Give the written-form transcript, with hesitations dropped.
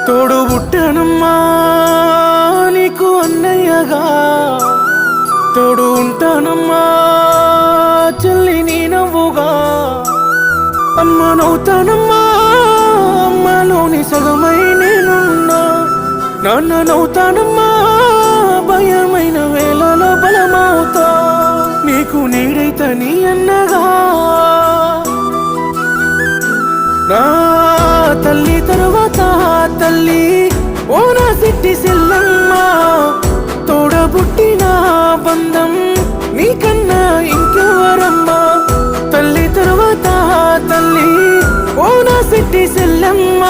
తోడు పుట్టానమ్మా నీకు అన్నయ్యగా, తోడు ఉంటానమ్మా చెల్లి నీ నవ్వుగా. అమ్మ నవ్వుతానమ్మా అమ్మలోని సగమై నేనున్నా, నాన్న నవ్వుతానమ్మా భయమైన వేళలో బలమవుతా. నీకు నీడైత నీ అన్నగా నా తల్లి తరువాత తల్లి ఓ నా సిట్టి సెల్లమ్మ. తోడబుట్టిన బంధం నీకన్నా ఇంకెవరమ్మా. తల్లి తరువాత తల్లి ఓ నా సిట్టి సెల్లమ్మ.